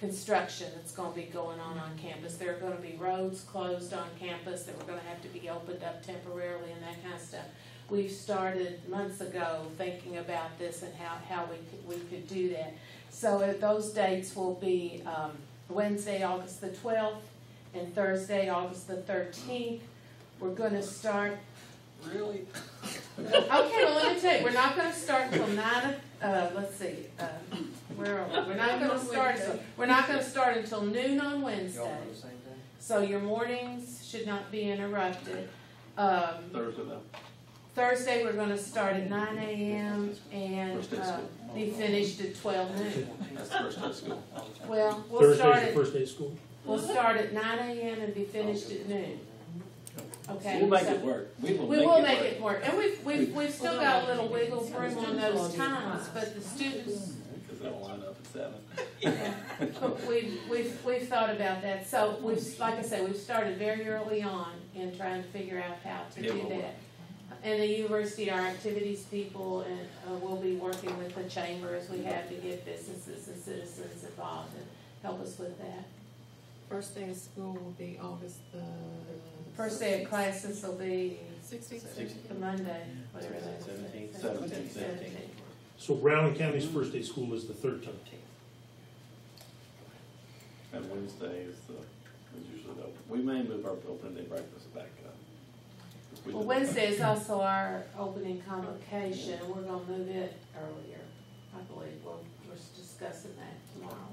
construction that's gonna be going on campus. There are gonna be roads closed on campus that we're gonna have to be opened up temporarily and that kind of stuff. We've started months ago thinking about this and how we could do that. So those dates will be Wednesday, August the 12th, and Thursday, August the 13th. We're gonna start. Really? Okay, well, let me tell you, we're not gonna start until 9, let's see, where are we? We're not gonna start until noon on Wednesday. So your mornings should not be interrupted. Thursday though. Thursday, we're gonna start at 9 a.m. and be finished at 12 noon. That's the first day of school. Well, we'll start Thursday's the at, first day of school? we'll start at 9 a.m. and be finished at noon. Okay? We'll make so- it work. We will make it work, and we've still got a little wiggle room on those times, but the students, Because they'll line up at 7. but we've thought about that. So like I said, we've started very early on in trying to figure out how to do that. And the university, our activities people, and will be working with the chamber as we have to get businesses and citizens involved and help us with that. First day of school will be August the. First day of classes will be 16th. the Monday, whatever that is. 17th. So Brown County's first day of school is the 13th. And Wednesday is usually the, we may move our opening day breakfast back up. Well, Wednesday is also our opening convocation, and we're gonna move it earlier, I believe. We're discussing that tomorrow,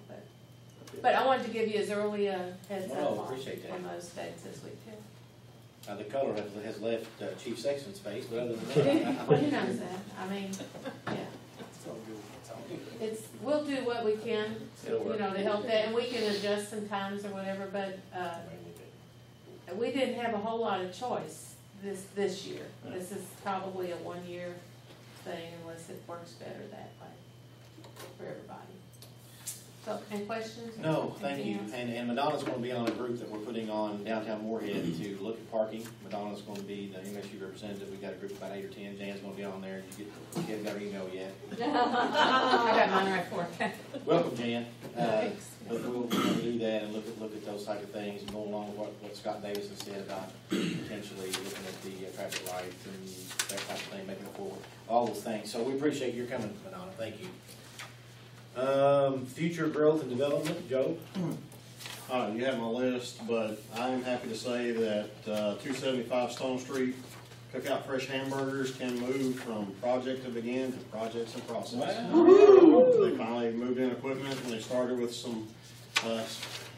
but I wanted to give you as early a heads Oh, up appreciate that. on those dates as we can. The color has left Chief Sexton's face, but other than that. Well, he knows that, I mean, yeah. We'll do what we can, It'll work. to help that, and we can adjust some times or whatever, but, we didn't have a whole lot of choice this year. This is probably a 1-year thing unless it works better that way for everybody. So, any questions? No, thank you. Anything else? And Madonna's going to be on a group that we're putting on downtown Moorhead to look at parking. Madonna's going to be the MSU representative. We've got a group of about 8 or 10. Jan's going to be on there. You haven't got her email yet. I got mine right for you. Welcome, Jan. But we'll do that and look at those type of things and go along with what Scott Davis has said about potentially looking at the traffic lights and that type of thing, making it forward. All those things. So we appreciate your coming, Madonna. Thank you. Future growth and development, Joe? You have my list, but I am happy to say that 275 Stone Street Cookout Fresh Hamburgers can move from project to begin to projects in process. They finally moved in equipment and they started with some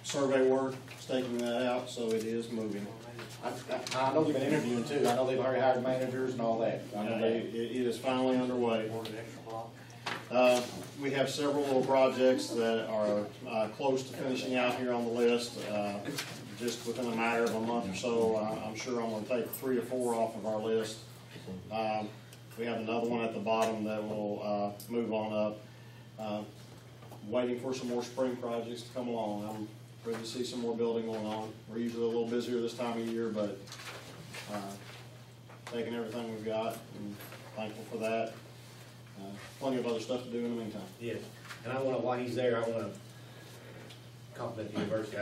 survey work, staking that out, so it is moving. I know they've been interviewing too, I know they've already hired managers and all that. I know It is finally underway. More than extra block. We have several little projects that are close to finishing out here on the list. Just within a matter of a month or so, I'm sure I'm gonna take 3 or 4 off of our list. We have another one at the bottom that will move on up. Waiting for some more spring projects to come along. I'm ready to see some more building going on. We're usually a little busier this time of year, but taking everything we've got and thankful for that. Plenty of other stuff to do in the meantime. Yes, and I wanna, while he's there, I wanna compliment the university.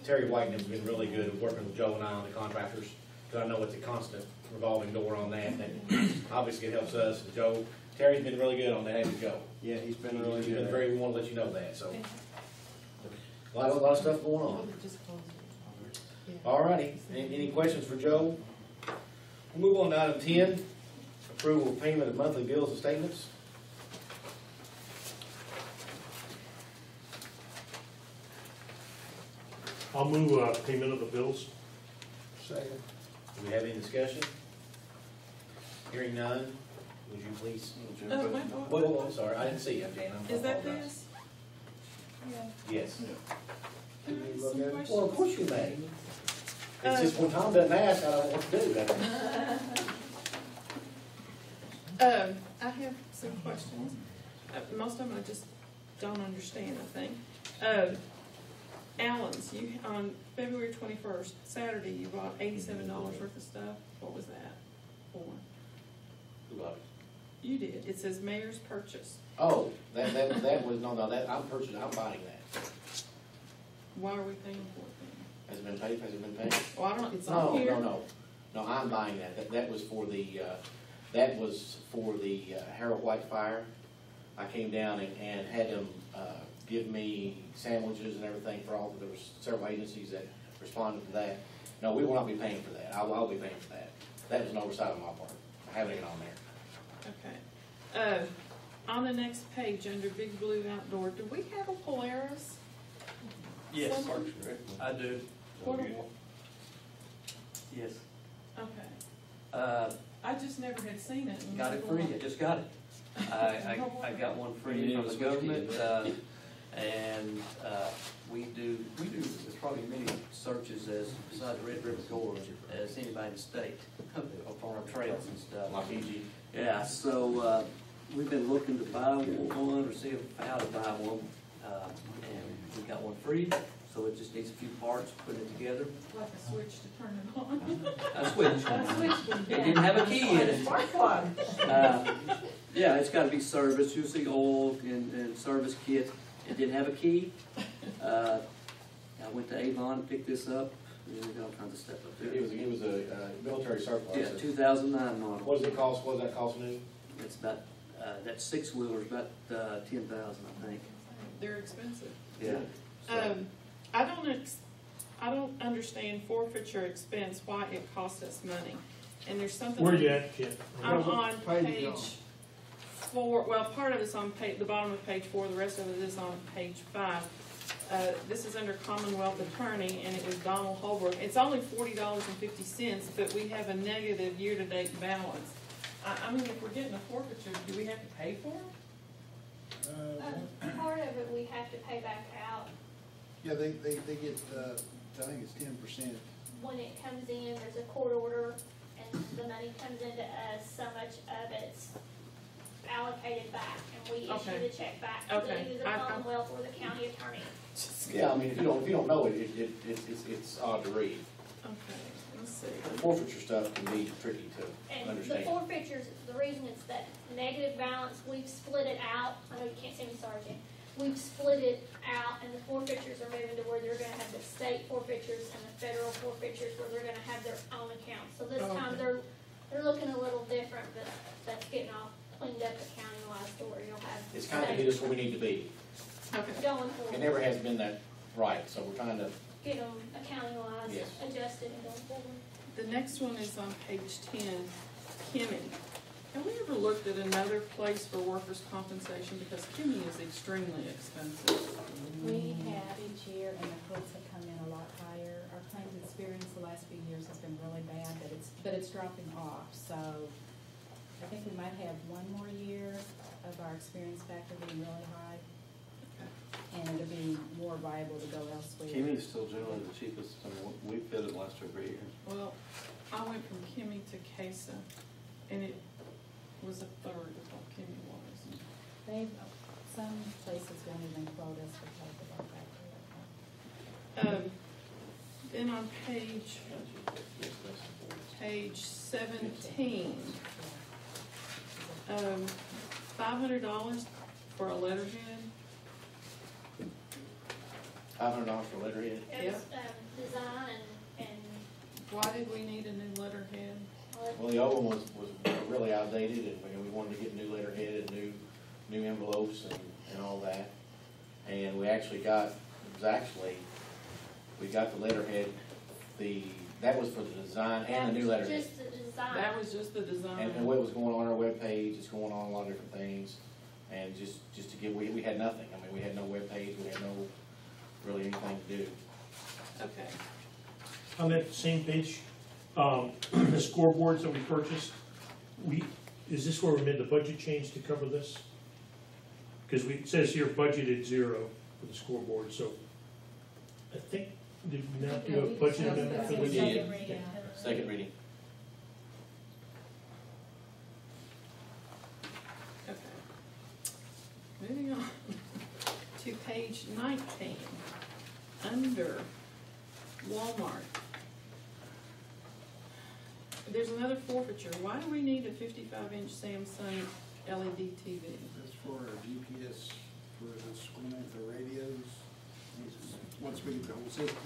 Terry Whiten has been really good at working with Joe and I on the contractors, because I know it's a constant revolving door on that, and obviously it helps us. And Joe, Terry's been really good on that, hasn't Joe? Yeah, he's been really He's been good. very, we wanna let you know that, so. A lot of stuff going on. All righty, any questions for Joe? We'll move on to item 10, approval of payment of monthly bills and statements. I'll move payment of the bills. Second. Do we have any discussion? Hearing none, would you please? Whoa, I'm sorry, I didn't see you, Jan. Is that this? Yeah. Yes. Can I ask some questions? Well, of course you may. It's just when Tom doesn't ask, I don't know what to do. I have some questions. Most of them I just don't understand, I think. Allen's, on February 21st, Saturday, you bought $87 worth of stuff. What was that for? Who bought it? You did. It says mayor's purchase. Oh, that was, no, that, I'm buying that. Why are we paying for it then? Has it been paid? Has it been paid? Well, I don't, it's on here. No, I'm buying that. That was for the Harold White fire. I came down and had them, give me sandwiches and everything for all, there was several agencies that responded to that. No, we will not be paying for that. I'll be paying for that. That was an oversight on my part. I have it on there. Okay. On the next page, under Big Blue Outdoor, do we have a Polaris? Yes, Someone? I do. What, Yes. okay. I just never had seen it. Got it free, I just got it. I got one free from the government, and we do as probably many searches as, besides Red River Gorge, as anybody in the state, on our trails and stuff. Like PG. Yeah, so, we've been looking to buy one, or see how to buy one, and we got one free, so it just needs a few parts, putting it together. Like a switch to turn it on. A switch. It didn't have a key in it. Spark plug. Yeah, it's gotta be serviced, you'll see oil and service kit. It didn't have a key. I went to Avon and picked this up, and we got all kinds of stuff up there. It was a military surplus. Yeah, 2009 model. What does it cost? What does that cost new? It's about, that 6-wheeler's about 10,000, I think. They're expensive. Yeah. So- I don't understand forfeiture expense, why it costs us money. And there's something. Where you at, Kent? I'm on page 4, well, part of it's on the bottom of page 4, the rest of it is on page 5. This is under Commonwealth Attorney, and it was Donald Holbrook. It's only $40.50, but we have a negative year-to-date balance. I mean, if we're getting a forfeiture, do we have to pay for it? Part of it we have to pay back out. Yeah, they get, I think it's 10%. When it comes in, there's a court order, and the money comes into us, so much of it's allocated back, and we issue the check back to either the Commonwealth or the county attorney. Yeah, I mean, if you don't know it, it's odd to read. Okay, let's see. The forfeiture stuff can be tricky to And understand. the forfeitures, the reason it's that negative balance, we've split it out. I know you can't see me, Sergeant. We've split it out, and the forfeitures are moving to where they're gonna have the state forfeitures and the federal forfeitures where they're gonna have their own accounts. So this time they're looking a little different, but that's getting all cleaned up accounting-wise to where you'll have. It's kind of get us where we need to be. Going forward. It never has been that right, so we're trying to. Get them accounting-wise adjusted and going forward. The next one is on page 10, Kimmy. Have we ever looked at another place for workers' compensation? Because Kimmy is extremely expensive. We have each year, and the quotes have come in a lot higher. Our claims experience the last few years has been really bad, but it's dropping off. So I think we might have one more year of our experience factor being really high. And it'll be more viable to go elsewhere. Kimmy is still generally the cheapest. I mean, we've bid it the last 2 or 3 years. Well, I went from Kimmy to Casa, and it was a third of what Kimmy was. Some places won't even quote us because of our factor. Then on page 17, $500 for a letterhead. $500 for letterhead. It's, design and Why did we need a new letterhead? Well, the old one was really outdated, and we wanted to get new letterhead and new envelopes and all that. And we actually got, we got the letterhead, that was for the design and the new letterhead. just the design. That was just the design. And what was going on our webpage, it's going on a lot of different things. And just to give, we had nothing. I mean, we had no webpage, we had no really anything to do. Okay. On that same page, the scoreboards that we purchased, is this where we made the budget change to cover this? Because it says here budgeted 0 for the scoreboard, so I think, did we not do a budget amendment for We this? did. Second reading. Okay. Moving on to page 19, under Walmart. There's another forfeiture. Why do we need a 55-inch Samsung LED TV? That's for our GPS, for the screen, the radios. Once we get the whole system,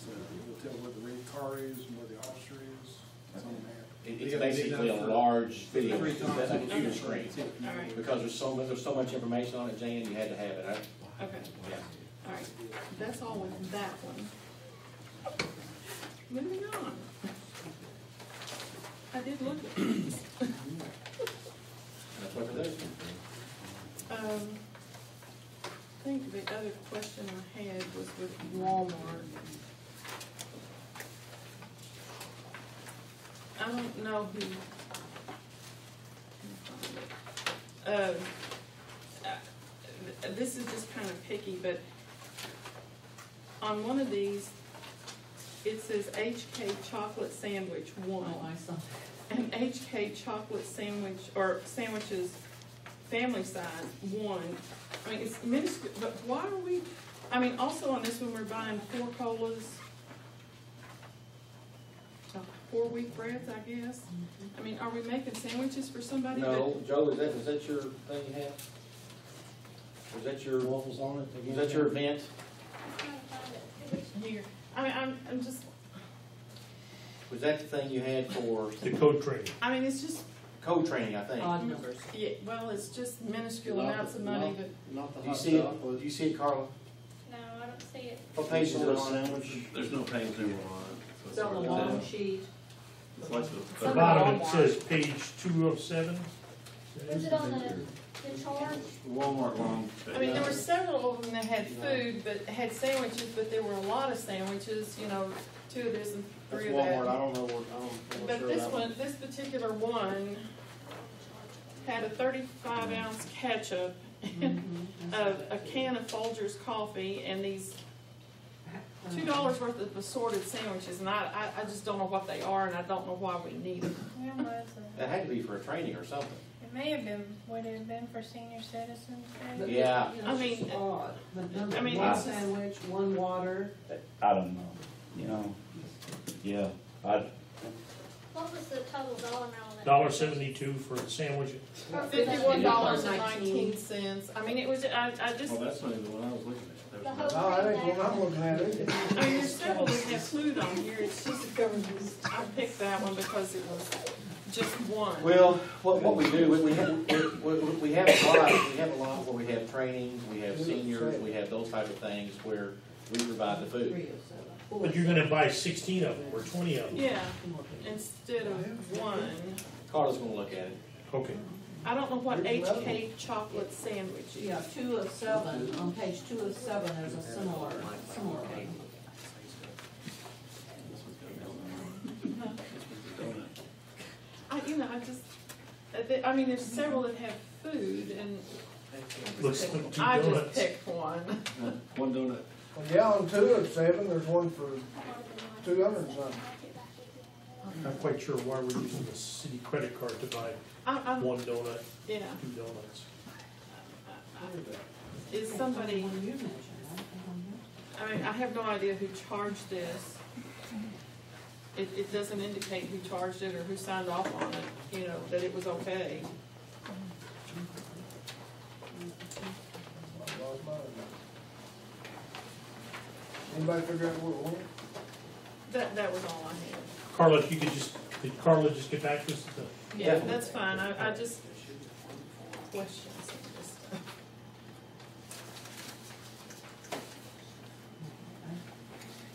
it'll tell where the red car is and where the officer is. It's on there. It's basically a large video, Every time. that's like a computer screen. All right. Because there's so much information on it, Jan, you had to have it, right? Okay. Yeah. All right. That's all with that one. Moving on. I did look at these. That's what they're there. I think the other question I had was with Walmart. I don't know who. This is just kind of picky, but on one of these, it says HK chocolate sandwich 1. Oh, I saw that. And HK chocolate sandwich, or sandwiches family size 1. I mean, it's minuscule, but why are we, I mean, also on this one, we're buying 4 colas, 4 wheat breads, I guess. I mean, are we making sandwiches for somebody? No, Joe, is that your thing you have? Was that your waffles on it? Was that your event? Here, I mean, I'm just, Was that the thing you had for The code training. I mean, it's just, code training, I think? Odd numbers. yeah, well, it's just minuscule amounts of money, but Not the Do you hot see it? dog, Do you see it, Carla? No, I don't see it. What page is it on? sandwich. There's no page number on it. It's on the long sheet. It's like At the the bottom, it says page 207. Is it on the chart? Walmart long. I mean, there were several of them that had food, but had sandwiches, but there were a lot of sandwiches, you know, 2 of this and That's 3 of Walmart, I that. don't know what, I'm not But sure this that one, this particular one had a 35-ounce ketchup, a can of Folgers coffee, and these $2 worth of assorted sandwiches, and I just don't know what they are, and I don't know why we need them. When was it? That had to be for a training or something. It may have been, would it have been for senior citizens? But, Yeah. you know, I it's mean, just odd. The number, I mean, one it's just- sandwich, 1 water. I don't know, you know, yeah, What was the total dollar amount on that? $1.72 for a sandwich. $51.19. I mean, it was, I just, Well, that's not even the one I was looking at. The There whole was No, that ain't what I'm looking at either. I mean, there's several that have food on here, it's just, I picked that one because it was just one. Well, what we do, we have a lot where we have trainings, we have seniors, we have those type of things where we provide the food. 307. But you're gonna buy 16 of them or 20 of them. Yeah, instead of one. Carla's gonna look at it. Okay. I don't know what HK chocolate sandwich is. Yeah, 2 of 7, on page 2 of 7, there's a similar one. I just, I mean, there's several that have food, and Let's put two I just donuts. picked one. One donut. Well, yeah, on 2 of 7, there's one for 200 and something. I'm not quite sure why we're using the city credit card to buy I'm, one donut, yeah, 2 donuts. is somebody, I mean, I have no idea who charged this. It doesn't indicate who charged it or who signed off on it, you know, that it was okay. Anybody figure out what it was? That was all I had. Carla, if you could just, did Carla just get back to us? Yeah, that's fine, I just, questions and just.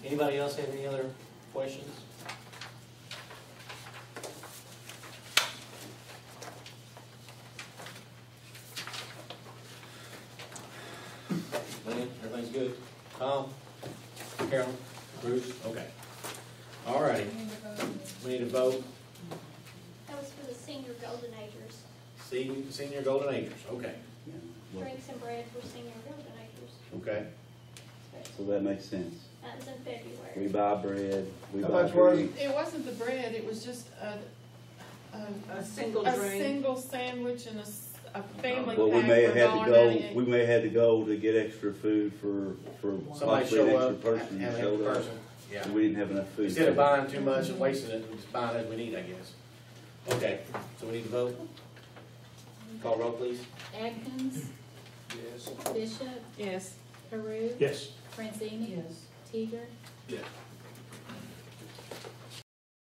Anybody else have any other questions? Lynn, everything's good? Tom? Carolyn? Bruce? Okay. All righty. We need a vote. That was for the senior golden agers. Senior Golden Acres, okay. Drinks and bread for senior golden agers. Okay. So that makes sense. That was in February. We buy bread, we How buy much was drinks. It wasn't the bread, it was just A single a drink. single sandwich and a family Well, we pack may for have had to go, $1.98. we may have had to go to get extra food for Somebody possibly an show extra up, person have who an showed extra up. person. Yeah. We didn't have enough food. Instead of buying too much and wasting it, we're just buying as we need, I guess. Okay, so we need to vote. Call roll, please. Atkins, Yes. Bishop, Yes. Peru, Yes. Francini, Yes. Teeger, Yeah.